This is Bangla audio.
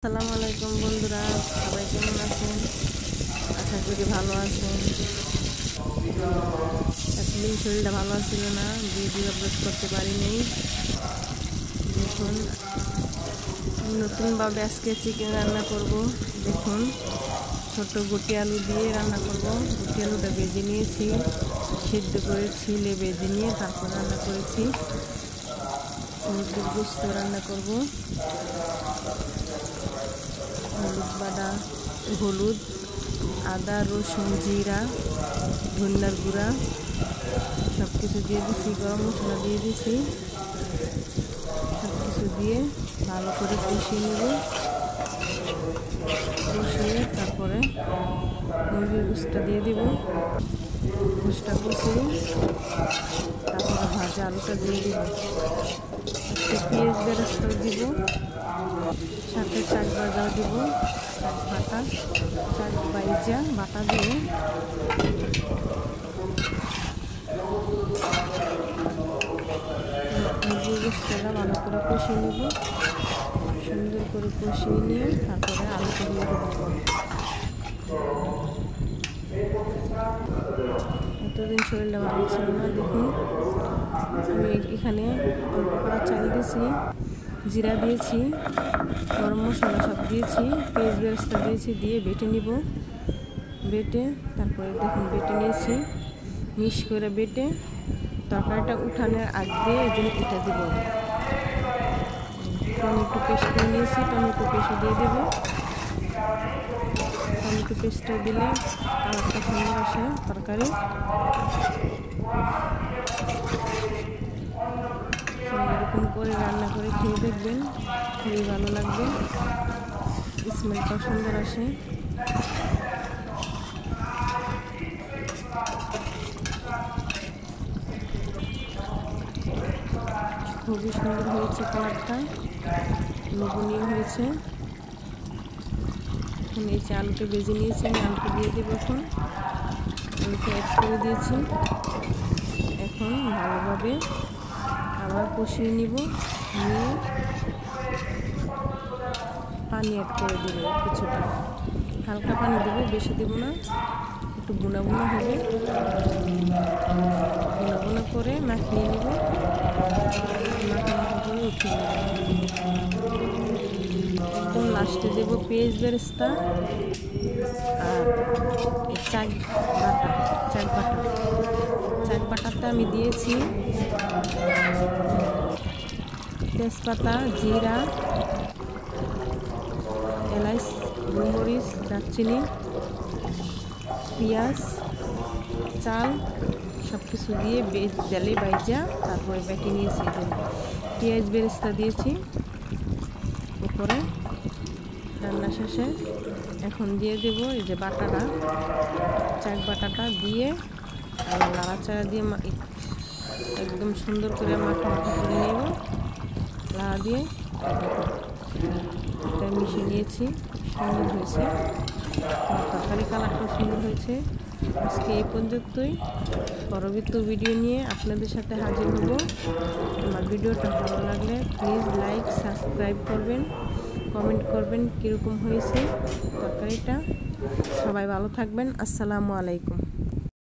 আসসালামু আলাইকুম বন্ধুরা, সবাই কেমন আছেন? আশা করি ভালো আছেন। এতদিন শরীরটা ভালো ছিল না, ভিডিও আপলোড করতে পারিনি। দেখুন, নতুনভাবে আজকে চিকেন রান্না করব। দেখুন, ছোট গুটি আলু দিয়ে রান্না করব। গুটি আলুটা ভেজে নিয়েছি, সিদ্ধ করে ছিলে ভেজে নিয়ে তারপর রান্না করেছি। মুরগির গোশত রান্না করব। হলুদ, আদা, রসুন, জিরা, ধনিয়ার গুঁড়া সব কিছু দিয়ে দিছি, গরম মশলা দিয়ে দিছি। সব কিছু দিয়ে ভালো করে কষিয়ে নেব। কষিয়ে তারপরে মুরগির গোশতটা দিয়ে দিব। গোশতটা কষিয়ে তারপরে ভাজা আলুটা দিয়ে দিব। আজকে পেঁয়াজ বেরেস্তাও দিব, সাথে চাক ভাজাও দিব। চাক বাইজা বাটা দিয়ে মুরগির গোশতটা ভালো করে কষিয়ে নেব। সুন্দর করে কষিয়ে নিয়ে তারপরে আলুটা দিয়ে দেবো। এতদিন শরীরটা ভালো ছিল না। দেখুন, আমি এখানে অল্প করা চাল দিয়েছি, জিরা দিয়েছি, গরম মশলা সব দিয়েছি, পেঁয়াজ বেরেস্তা দিয়েছি, দিয়ে বেটে নিব। বেটে তারপরে দেখুন বেটে নিয়েছি, মিক্স করে বেটে তরকারিটা উঠানোর আগে এই জন্য এটা দিব। টমেটো পেস্ট করে নিয়েছি, টমেটো পেস্ট দিয়ে দেব। টমেটো পেস্টটা দিলে কালারটা সুন্দর আসে তরকারি। এরকম করে রান্না করে খেয়ে দেখবেন, খুবই ভালো লাগবে। স্মেলটা সুন্দর আসে। খুবই সুন্দর হয়েছে, কালারটা লোভনীয় হয়েছে। এখন এই যে আলুটা ভেজে নিয়েছি, আমি আলুটা দিয়ে দেবো। এখন আলুটা অ্যাড করে দিয়েছি। এখন ভালোভাবে আবার কষিয়ে নিব। নিয়ে পানি অ্যাড করে দেব, কিছুটা হালকা পানি দেবো, বেশি দেবো না। একটু বুনা বুনা হবে, বুনা বুনা করে মাখিয়ে নেব। মাখা করে উঠিয়ে নেব। একদম লাস্টে দেবো পেঁয়াজ বেরেস্তা আর চাক বাটাতে আমি দিয়েছি তেজপাতা, জিরা, এলাচ, গোলমরিচ, দারচিনি, পেঁয়াজ, চাল সব কিছু দিয়ে তেলে বাইজা তারপরে বেটে নিয়েছি। পেঁয়াজ বেরেস্তা দিয়েছি উপরে রান্না শেষে। এখন দিয়ে দেব এই যে বাটাটা, চাক বাটাটা দিয়ে নাড়াচাড়া দিয়ে একদম সুন্দর করে মাখা করে নেব। লাড়া দিয়ে এটা মিশিয়ে নিয়েছি, সুন্দর হয়েছে। তরকারি কালারটাও সুন্দর হয়েছে। আজকে এই পর্যন্তই। পরবর্তী ভিডিও নিয়ে আপনাদের সাথে হাজির হব। আমার ভিডিওটা ভালো লাগলে প্লিজ লাইক, সাবস্ক্রাইব করবেন, কমেন্ট করবেন কীরকম হয়েছে তরকারিটা। সবাই ভালো থাকবেন। আসসালামু আলাইকুম।